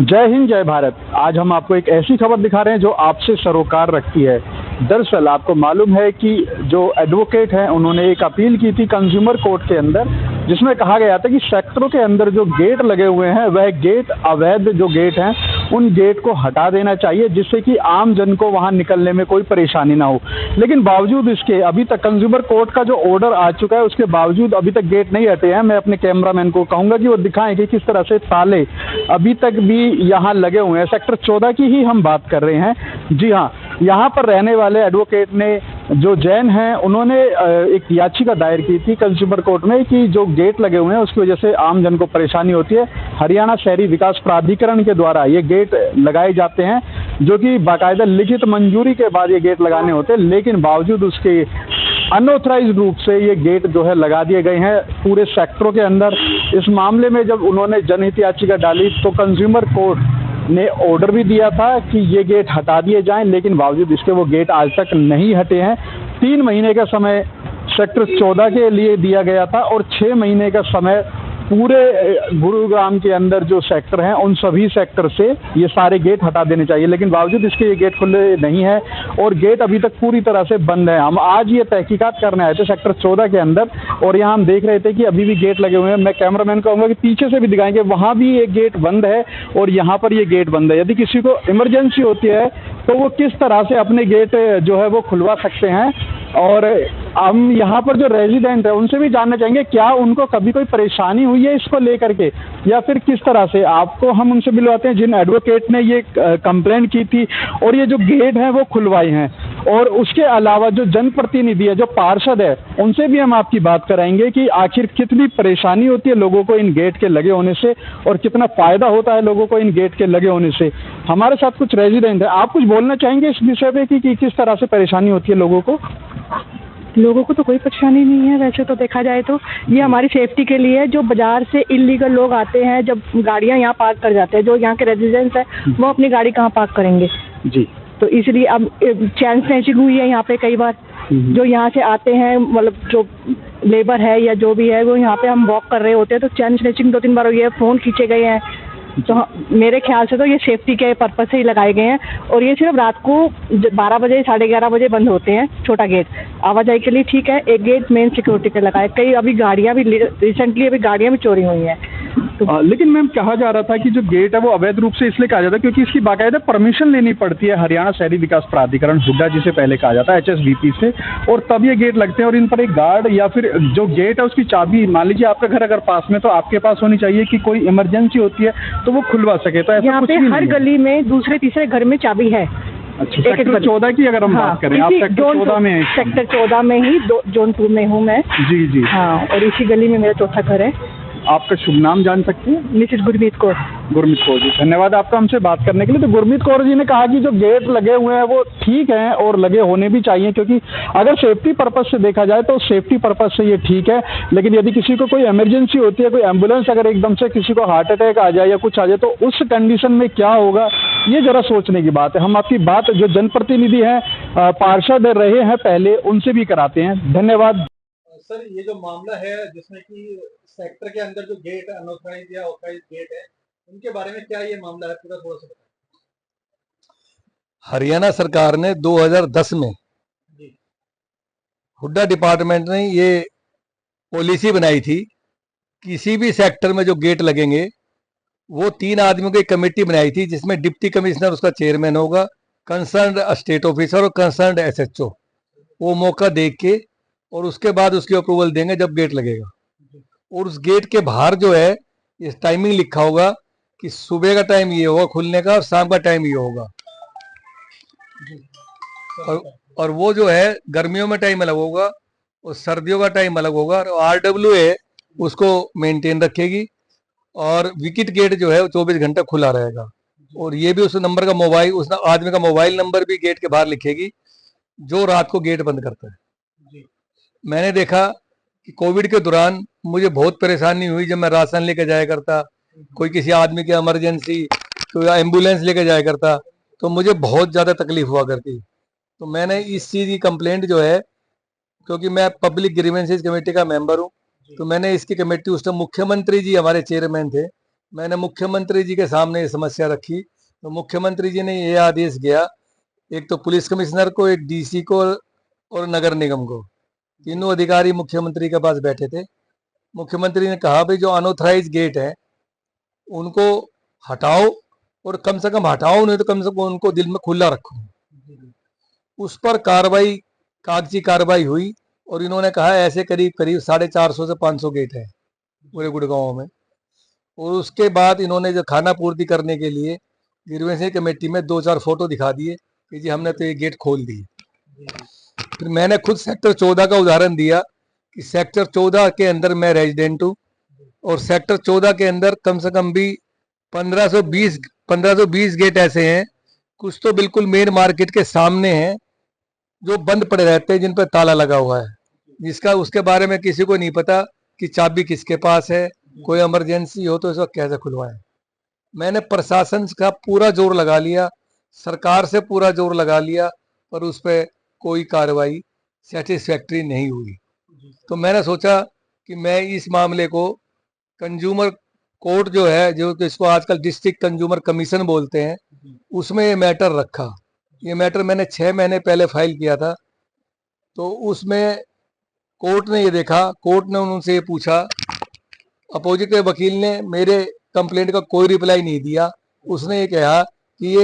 जय हिंद जय भारत। आज हम आपको एक ऐसी खबर दिखा रहे हैं जो आपसे सरोकार रखती है। दरअसल आपको मालूम है कि जो एडवोकेट हैं उन्होंने एक अपील की थी कंज्यूमर कोर्ट के अंदर, जिसमें कहा गया था कि सेक्टरों के अंदर जो गेट लगे हुए हैं वह गेट अवैध जो गेट हैं उन गेट को हटा देना चाहिए, जिससे कि आम जन को वहां निकलने में कोई परेशानी ना हो। लेकिन बावजूद इसके अभी तक कंज्यूमर कोर्ट का जो ऑर्डर आ चुका है उसके बावजूद अभी तक गेट नहीं हटे हैं। मैं अपने कैमरामैन को कहूंगा कि वो दिखाएं कि किस तरह से ताले अभी तक भी यहाँ लगे हुए हैं। सेक्टर 14 की ही हम बात कर रहे हैं। जी हाँ, यहाँ पर रहने वाले एडवोकेट ने जो जैन हैं उन्होंने एक याचिका दायर की थी कंज्यूमर कोर्ट में कि जो गेट लगे हुए हैं उसकी वजह से आम जन को परेशानी होती है। हरियाणा शहरी विकास प्राधिकरण के द्वारा ये गेट लगाए जाते हैं, जो कि बाकायदा लिखित मंजूरी के बाद ये गेट लगाने होते हैं, लेकिन बावजूद उसके अनऑथराइज्ड रूप से ये गेट जो है लगा दिए गए हैं पूरे सेक्टरों के अंदर। इस मामले में जब उन्होंने जनहित याचिका डाली तो कंज्यूमर कोर्ट ने ऑर्डर भी दिया था कि ये गेट हटा दिए जाएं, लेकिन बावजूद इसके वो गेट आज तक नहीं हटे हैं। 3 महीने का समय सेक्टर 14 के लिए दिया गया था और 6 महीने का समय पूरे गुरुग्राम के अंदर जो सेक्टर हैं उन सभी सेक्टर से ये सारे गेट हटा देने चाहिए, लेकिन बावजूद इसके ये गेट खुले नहीं है और गेट अभी तक पूरी तरह से बंद है। हम आज ये तहकीकात करने आए थे सेक्टर 14 के अंदर और यहाँ हम देख रहे थे कि अभी भी गेट लगे हुए हैं। मैं कैमरामैन को कहूँगा कि पीछे से भी दिखाएंगे, वहाँ भी एक गेट बंद है और यहाँ पर ये गेट बंद है। यदि किसी को इमरजेंसी होती है तो वो किस तरह से अपने गेट जो है वो खुलवा सकते हैं। और हम यहाँ पर जो रेजिडेंट है उनसे भी जानना चाहेंगे क्या उनको कभी कोई परेशानी हुई है इसको लेकर के, या फिर किस तरह से। आपको हम उनसे मिलवाते हैं जिन एडवोकेट ने ये कंप्लेंट की थी और ये जो गेट हैं वो खुलवाए हैं। और उसके अलावा जो जनप्रतिनिधि है, जो पार्षद है, उनसे भी हम आपकी बात कराएंगे कि आखिर कितनी परेशानी होती है लोगों को इन गेट के लगे होने से और कितना फायदा होता है लोगों को इन गेट के लगे होने से। हमारे साथ कुछ रेजिडेंट है, आप कुछ बोलना चाहेंगे इस विषय पे कि किस तरह से परेशानी होती है लोगों को? लोगों को तो कोई परेशानी नहीं है, वैसे तो देखा जाए तो ये हमारी सेफ्टी के लिए। जो बाजार से इलीगल लोग आते हैं, जब गाड़ियां यहाँ पार्क कर जाते हैं, जो यहाँ के रेजिडेंट्स है वो अपनी गाड़ी कहाँ पार्क करेंगे जी। तो इसलिए अब चैन स्नैचिंग हुई है यहाँ पे कई बार। जो यहाँ से आते हैं, मतलब जो लेबर है या जो भी है, वो यहाँ पे हम वॉक कर रहे होते हैं तो चैन स्नैचिंग 2-3 बार हुई है, फ़ोन खींचे गए हैं। तो मेरे ख्याल से तो ये सेफ्टी के पर्पज से ही लगाए गए हैं और ये सिर्फ रात को 12 बजे 11:30 बजे बंद होते हैं। छोटा गेट आवाजाही के लिए ठीक है, एक गेट मेन सिक्योरिटी के लगाए। कई अभी गाड़ियां भी रिसेंटली गाड़ियां भी चोरी हुई हैं। तो लेकिन मैम कहा जा रहा था कि जो गेट है वो अवैध रूप से इसलिए कहा जाता है क्योंकि इसकी बाकायदा परमिशन लेनी पड़ती है हरियाणा शहरी विकास प्राधिकरण, हुड्डा जिसे पहले कहा जाता है, HSVP से, और तब ये गेट लगते हैं। और इन पर एक गार्ड या फिर जो गेट है उसकी चाबी, मान लीजिए आपका घर अगर पास में तो आपके पास होनी चाहिए कि कोई इमरजेंसी होती है तो वो खुलवा सके। तो ऐसा यहाँ कुछ पे भी हर गली में दूसरे तीसरे घर में चाबी है। अच्छा, सेक्टर 14 की अगर हम बात करें, आप सेक्टर 14 में हैं? सेक्टर 14 में ही जौनपुर में हूँ मैं। जी जी हाँ, और इसी गली में मेरा चौथा घर है। आपका शुभ नाम जान सकते हैं? मिसेस गुरमीत कौर। गुरमीत कौर जी, धन्यवाद आपका हमसे बात करने के लिए। तो गुरमीत कौर जी ने कहा कि जो गेट लगे हुए हैं वो ठीक हैं और लगे होने भी चाहिए, क्योंकि अगर सेफ्टी पर्पज से देखा जाए तो सेफ्टी पर्पज से ये ठीक है। लेकिन यदि किसी को कोई इमरजेंसी होती है, कोई एम्बुलेंस अगर एकदम से किसी को हार्ट अटैक आ जाए या कुछ आ जाए तो उस कंडीशन में क्या होगा, ये जरा सोचने की बात है। हम आपकी बात जो जनप्रतिनिधि हैं, पार्षद रहे हैं पहले, उनसे भी कराते हैं। धन्यवाद सर। ये जो मामला है जिसमें कि सेक्टर के अंदर जो गेट अनऑथराइज या ऑथराइज गेट है, उनके बारे में क्या ये मामला है, पूरा थोड़ा सा बताएं। हरियाणा सरकार ने 2010 में हुड्डा डिपार्टमेंट ने ये पॉलिसी बनाई थी, किसी भी सेक्टर में जो गेट लगेंगे वो 3 आदमियों की कमेटी बनाई थी, जिसमें डिप्टी कमिश्नर उसका चेयरमैन होगा, कंसर्न्ड स्टेट ऑफिसर और कंसर्न्ड SHO। वो मौका देख के और उसके बाद उसकी अप्रूवल देंगे जब गेट लगेगा। और उस गेट के बाहर जो है इस टाइमिंग लिखा होगा कि सुबह का टाइम ये होगा खुलने का और शाम का टाइम ये होगा। और वो जो है गर्मियों में टाइम अलग होगा और सर्दियों का टाइम अलग होगा। और RWA उसको मेंटेन रखेगी और विकेट गेट जो है वो 24 घंटे खुला रहेगा। और ये भी उस नंबर का मोबाइल, उस आदमी का मोबाइल नंबर भी गेट के बाहर लिखेगी जो रात को गेट बंद करता है। मैंने देखा कि कोविड के दौरान मुझे बहुत परेशानी हुई जब मैं राशन लेके जाया करता, कोई किसी आदमी की इमरजेंसी, कोई एम्बुलेंस लेके जाया करता, तो मुझे बहुत ज़्यादा तकलीफ हुआ करती। तो मैंने इस चीज़ की कंप्लेंट जो है, क्योंकि मैं पब्लिक ग्रीवेंसेस कमेटी का मेंबर हूँ, तो मैंने इसकी कमेटी, उस टाइम मुख्यमंत्री जी हमारे चेयरमैन थे, मैंने मुख्यमंत्री जी के सामने ये समस्या रखी, तो मुख्यमंत्री जी ने ये आदेश दिया, एक तो पुलिस कमिश्नर को, एक डीसी को और नगर निगम को, तीनों अधिकारी मुख्यमंत्री के पास बैठे थे। मुख्यमंत्री ने कहा भाई जो अनऑथराइज गेट है उनको हटाओ, और कम से कम हटाओ नहीं तो कम से कम उनको दिल में खुला रखो। उस पर कार्रवाई, कागजी कार्रवाई हुई, और इन्होंने कहा ऐसे करीब करीब 450 से 500 गेट है पूरे गुड़गांव में। और उसके बाद इन्होंने जो खाना पूर्ति करने के लिए गिरवेंसी कमेटी में 2-4 फोटो दिखा दिए कि जी हमने तो ये गेट खोल दिए। फिर मैंने खुद सेक्टर 14 का उदाहरण दिया कि सेक्टर 14 के अंदर मैं रेजिडेंट हूँ, और सेक्टर 14 के अंदर कम से कम भी 1520 गेट ऐसे हैं, कुछ तो बिल्कुल मेन मार्केट के सामने हैं जो बंद पड़े रहते हैं, जिन पर ताला लगा हुआ है, जिसका उसके बारे में किसी को नहीं पता कि चाबी किसके पास है, कोई इमरजेंसी हो तो इस वक्त कैसे खुलवाएं। मैंने प्रशासन का पूरा जोर लगा लिया, सरकार से पूरा जोर लगा लिया, पर उस पर कोई कार्रवाई सेटिस्फैक्ट्री नहीं हुई। तो मैंने सोचा कि मैं इस मामले को कंज्यूमर कोर्ट जो है, जो इसको आजकल डिस्ट्रिक्ट कंज्यूमर कमीशन बोलते हैं, उसमें ये मैटर रखा। ये मैटर मैंने 6 महीने पहले फाइल किया था। तो उसमें कोर्ट ने ये देखा, कोर्ट ने उनसे ये पूछा, अपोजिट के वकील ने मेरे कंप्लेंट का कोई रिप्लाई नहीं दिया। उसने ये कहा कि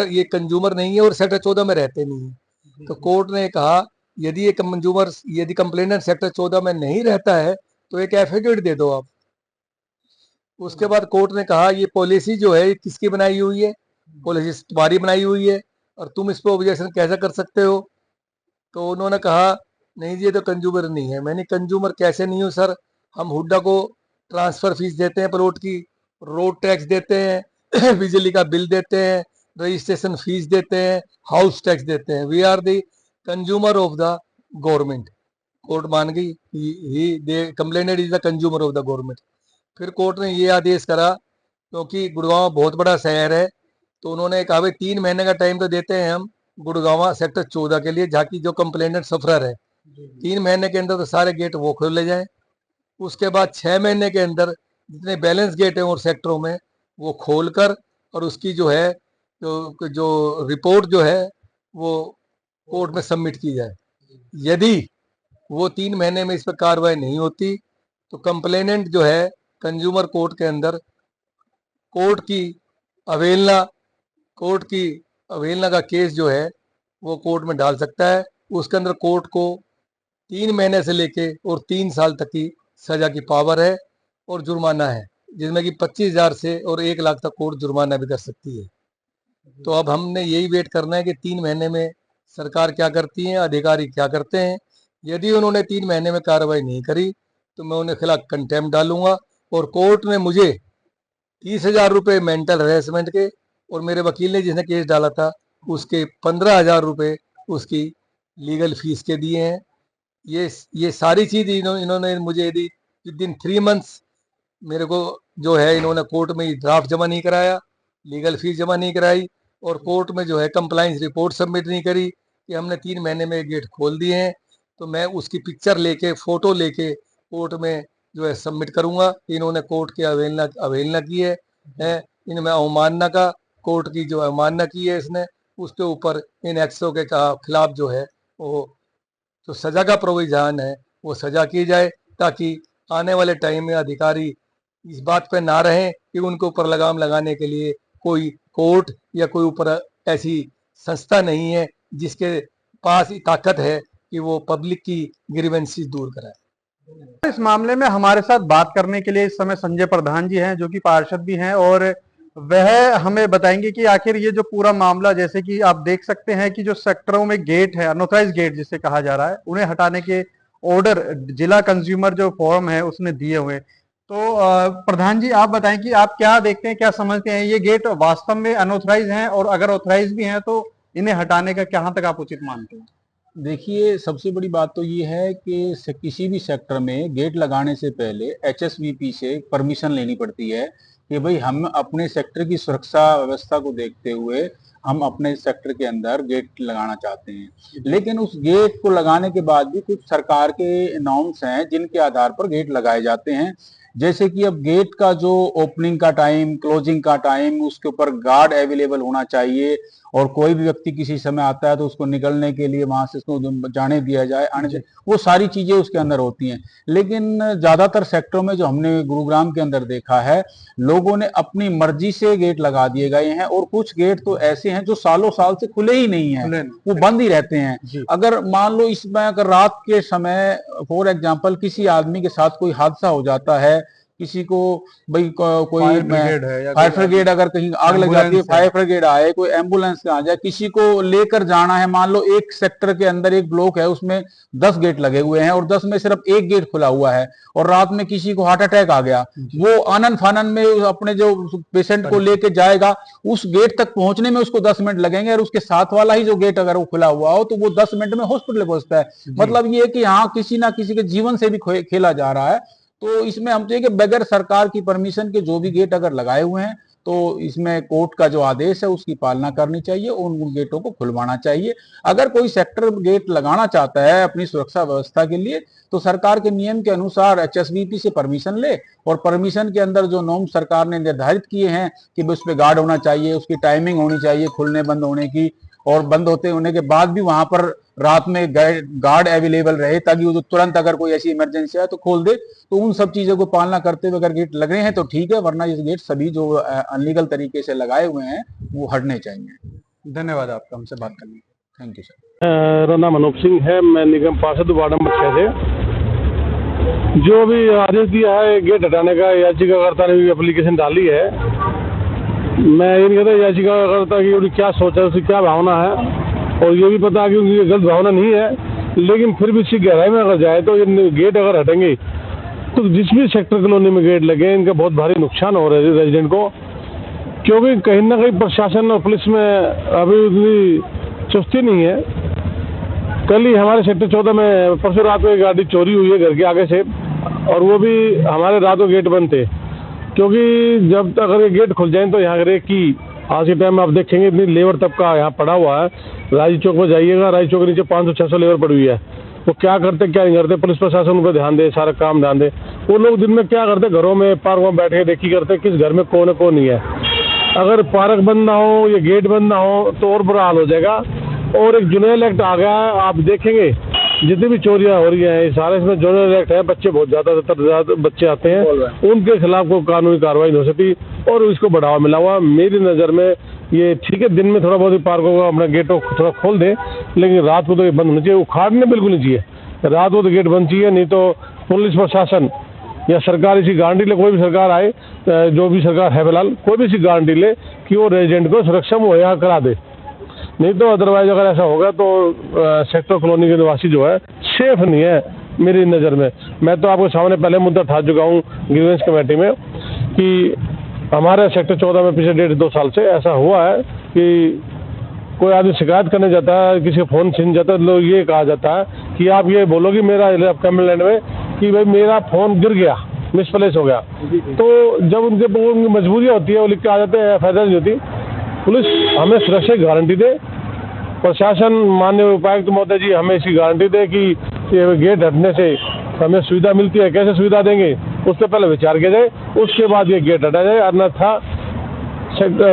ये कंज्यूमर नहीं है और सेक्टर 14 में रहते नहीं है। तो कोर्ट ने कहा यदि कंप्लेनेंट सेक्टर 14 में नहीं रहता है तो एक एफिडेविट दे दो आप। उसके बाद कोर्ट ने कहा ये पॉलिसी जो है किसकी बनाई हुई है, पॉलिसी तुम्हारी बनाई हुई है और तुम इस पर ऑब्जेक्शन कैसे कर सकते हो। तो उन्होंने कहा नहीं जी ये तो कंज्यूमर नहीं है। मैंने कंज्यूमर कैसे नहीं हूँ सर, हम हुड्डा को ट्रांसफर फीस देते हैं, प्लॉट की रोड टैक्स देते हैं, बिजली का बिल देते हैं, रजिस्ट्रेशन फीस देते हैं, हाउस टैक्स देते हैं। We are the consumer of the government. Court मान गई ही complainant is the consumer of the government. फिर कोर्ट ने ये आदेश करा, क्योंकि गुड़गांव बहुत बड़ा शहर है, तो उन्होंने कहा भाई 3 महीने का टाइम तो देते हैं हम गुड़गांव सेक्टर 14 के लिए, जहाँ की जो कंप्लेनेंट सफरर है, 3 महीने के अंदर तो सारे गेट वो खोले जाए। उसके बाद 6 महीने के अंदर जितने बैलेंस गेट हैं और सेक्टरों में वो खोलकर और उसकी जो है जो रिपोर्ट जो है वो कोर्ट में सबमिट की जाए। यदि वो 3 महीने में इस पर कार्रवाई नहीं होती तो कंप्लेनेंट जो है कंज्यूमर कोर्ट के अंदर कोर्ट की अवहेलना का केस जो है वो कोर्ट में डाल सकता है। उसके अंदर कोर्ट को 3 महीने से लेके और 3 साल तक की सजा की पावर है और जुर्माना है, जिसमें कि 25,000 से और 1 लाख तक कोर्ट जुर्माना भी कर सकती है। तो अब हमने यही वेट करना है कि 3 महीने में सरकार क्या करती है, अधिकारी क्या करते हैं। यदि उन्होंने 3 महीने में कार्रवाई नहीं करी तो मैं उन्हें खिलाफ कंटेम्प्ट डालूंगा। और कोर्ट ने मुझे 30,000 रुपये मेंटल हैरेसमेंट के और मेरे वकील ने जिसने केस डाला था उसके 15,000 रुपये उसकी लीगल फीस के दिए हैं। ये सारी चीज इन्होंने मुझे यदि विदिन 3 मंथ्स मेरे को जो है इन्होंने कोर्ट में ड्राफ्ट जमा नहीं कराया, लीगल फीस जमा नहीं कराई और कोर्ट में जो है कंप्लाइंस रिपोर्ट सबमिट नहीं करी कि हमने 3 महीने में गेट खोल दिए हैं, तो मैं उसकी पिक्चर लेके फोटो लेके कोर्ट में जो है सबमिट करूंगा कि इन्होंने कोर्ट की अवहेलना की है, इनमें अवमानना का कोर्ट की जो अवमानना की है इसने, उसके ऊपर इन एक्ट्सों के खिलाफ जो है वो जो सजा का प्रोविजन है वो सजा की जाए, ताकि आने वाले टाइम में अधिकारी इस बात पे ना रहे कि उनके ऊपर लगाम लगाने के लिए कोई कोर्ट या कोई ऊपर ऐसी संस्था नहीं है जिसके पास ताकत है कि वो पब्लिक की ग्रीवेंसीज दूर कराए। इस मामले में हमारे साथ बात करने के लिए इस समय संजय प्रधान जी हैं, जो कि पार्षद भी हैं, और वह हमें बताएंगे कि आखिर ये जो पूरा मामला, जैसे कि आप देख सकते हैं कि जो सेक्टरों में गेट है, अनऑथराइज गेट जिसे कहा जा रहा है, उन्हें हटाने के ऑर्डर जिला कंज्यूमर जो फोरम है उसने दिए हुए। तो प्रधान जी आप बताएं कि आप क्या देखते हैं, क्या समझते हैं, ये गेट वास्तव में अनऑथराइज हैं, और अगर ऑथराइज भी हैं तो इन्हें हटाने का कहाँ तक आप उचित मानते हैं? देखिए, सबसे बड़ी बात तो ये है कि किसी भी सेक्टर में गेट लगाने से पहले एचएसवीपी से परमिशन लेनी पड़ती है कि भाई हम अपने सेक्टर की सुरक्षा व्यवस्था को देखते हुए हम अपने सेक्टर के अंदर गेट लगाना चाहते हैं। लेकिन उस गेट को लगाने के बाद भी कुछ सरकार के नॉर्म्स हैं जिनके आधार पर गेट लगाए जाते हैं। जैसे कि अब गेट का जो ओपनिंग का टाइम, क्लोजिंग का टाइम, उसके ऊपर गार्ड अवेलेबल होना चाहिए, और कोई भी व्यक्ति किसी समय आता है तो उसको निकलने के लिए वहां से उसको जाने दिया जाए, आने दिया, वो सारी चीजें उसके अंदर होती हैं। लेकिन ज्यादातर सेक्टरों में जो हमने गुरुग्राम के अंदर देखा है, लोगों ने अपनी मर्जी से गेट लगा दिए गए हैं, और कुछ गेट तो ऐसे हैं जो सालों साल से खुले ही नहीं है, वो बंद ही रहते हैं। अगर मान लो इसमें अगर रात के समय फॉर एग्जांपल किसी आदमी के साथ कोई हादसा हो जाता है, किसी को भाई कोई फायर ब्रिगेड अगर कहीं आग लग जाती है, फायर ब्रिगेड आए, कोई एम्बुलेंस आ जाए, किसी को लेकर जाना है, मान लो एक सेक्टर के अंदर एक ब्लॉक है, उसमें 10 गेट लगे हुए हैं और 10 में सिर्फ एक गेट खुला हुआ है, और रात में किसी को हार्ट अटैक आ गया, वो आनन फानन में अपने जो पेशेंट को लेके जाएगा, उस गेट तक पहुंचने में उसको 10 मिनट लगेंगे, और उसके साथ वाला ही जो गेट अगर वो खुला हुआ हो तो वो 10 मिनट में हॉस्पिटल पहुंचता है। मतलब ये कि हाँ, किसी ना किसी के जीवन से भी खेला जा रहा है। तो इसमें हम तो ये कि बगैर सरकार की परमिशन के जो भी गेट अगर लगाए हुए हैं, तो इसमें कोर्ट का जो आदेश है उसकी पालना करनी चाहिए, उन गेटों को खुलवाना चाहिए। अगर कोई सेक्टर गेट लगाना चाहता है अपनी सुरक्षा व्यवस्था के लिए, तो सरकार के नियम के अनुसार HSVP से परमिशन ले, और परमिशन के अंदर जो नॉर्म सरकार ने निर्धारित किए हैं कि उस पर गार्ड होना चाहिए, उसकी टाइमिंग होनी चाहिए खुलने बंद होने की, और बंद होने के बाद भी वहां पर रात में गार्ड अवेलेबल रहे, ताकि वो जो तुरंत अगर कोई ऐसी इमरजेंसी है तो खोल दे। तो उन सब चीजों को पालना करते हुए अगर गेट लग रहे हैं तो ठीक है, वरना ये गेट सभी जो अनलीगल तरीके से लगाए हुए हैं वो हटने चाहिए। धन्यवाद आपका हमसे बात करने के लिए। Thank you sir. मेरा नाम अनूप सिंह है, मैं निगम पार्षद वार्ड नंबर 6 से। जो भी आदेश दिया है गेट हटाने का, याचिकाकर्ता ने भी एप्लीकेशन डाली है। मैं ये नहीं कहता याचिकाकर्ता की क्या सोच है, उसकी क्या भावना है, और ये भी पता है कि उनकी गलत भावना नहीं है, लेकिन फिर भी इसकी गहराई में अगर जाए तो ये गेट अगर हटेंगे तो जिस भी सेक्टर कॉलोनी में गेट लगे इनका बहुत भारी नुकसान हो रहा है रेजिडेंट को, क्योंकि कहीं ना कहीं प्रशासन और पुलिस में अभी उतनी चुस्ती नहीं है। कल ही हमारे सेक्टर 14 में परसों रात को एक गाड़ी चोरी हुई है घर के आगे से, और वो भी हमारे रात को गेट बंद थे, क्योंकि जब तक अगर ये गेट खुल जाए तो यहाँ रेक की आज के टाइम में आप देखेंगे इतनी लेबर तबका यहाँ पड़ा हुआ है। राजी चौक में जाइएगा, राजी चौक के नीचे 500-600 लेबर पड़ी हुई है। वो क्या करते क्या नहीं करते, पुलिस प्रशासन उन पर ध्यान दे, सारा काम ध्यान दे। वो लोग दिन में क्या करते, घरों में पार्क में बैठ के देखी करते किस घर में कौन है कौन नहीं है। अगर पार्क बंद ना हो, ये गेट बंद ना हो तो और बुरा हाल हो जाएगा। और एक जुर्नल एक्ट आ गया है, आप देखेंगे जितनी भी चोरियां हो रही हैं सारे इसमें जुर्नल एक्ट है। बच्चे बहुत ज्यादा बच्चे आते हैं, उनके खिलाफ कोई कानूनी कार्रवाई हो सकती, और इसको बढ़ावा मिला हुआ। मेरी नज़र में ये ठीक है, दिन में थोड़ा बहुत ही पार्कों को अपना गेटों थोड़ा खोल दे, लेकिन रात को तो ये बंद होना चाहिए, उखाड़ने बिल्कुल नहीं चाहिए। रात को तो गेट बंद चाहिए, नहीं तो पुलिस प्रशासन या सरकार इसी गारंटी ले, कोई भी सरकार आए, जो भी सरकार है फिलहाल, कोई भी इसी गारंटी ले कि वो रेजिडेंट को सुरक्षा मुहैया करा दे। नहीं तो अदरवाइज अगर ऐसा होगा तो सेक्टर कॉलोनी के निवासी जो है सेफ नहीं है मेरी नज़र में। मैं तो आपको सामने पहले मुद्दा उठा चुका हूँ ग्रीवेंस कमेटी में कि हमारे सेक्टर 14 में पिछले 1.5-2 साल से ऐसा हुआ है कि कोई आदमी शिकायत करने जाता है, किसी का फ़ोन छीन जाता है, लोग ये कहा जाता है कि आप ये बोलो कि मेरा कंप्लेंट में कि भाई मेरा फ़ोन गिर गया, मिसप्लेस हो गया। तो जब उनकी मजबूरियाँ होती है वो लिख के आ जाते हैं, फायदा नहीं होती। पुलिस हमें सुरक्षा की गारंटी दे, प्रशासन माननीय उपायुक्त महोदय जी हमें इसकी गारंटी दे कि ये गेट हटने से हमें सुविधा मिलती है। कैसे सुविधा देंगे उस पर पहले विचार किया जाए, उसके बाद ये गेट हटाया जाए, अन्यथा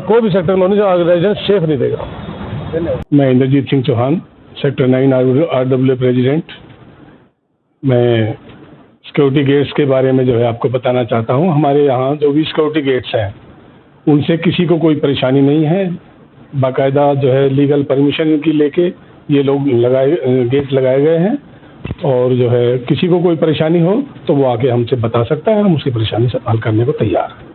कोई भी सेक्टर कॉलोनी रेजिडेंट सेफ नहीं देगा। मैं Indrajit Singh Chauhan, sector 9 RWA president. मैं सिक्योरिटी गेट्स के बारे में जो है आपको बताना चाहता हूँ। हमारे यहाँ जो भी सिक्योरिटी गेट्स हैं उनसे किसी को कोई परेशानी नहीं है। बाकायदा जो है लीगल परमिशन की लेके ये लोग गेट लगाए गए हैं, और जो है किसी को कोई परेशानी हो तो वो आके हमसे बता सकता है, हम उसकी परेशानी से हल करने को तैयार हैं।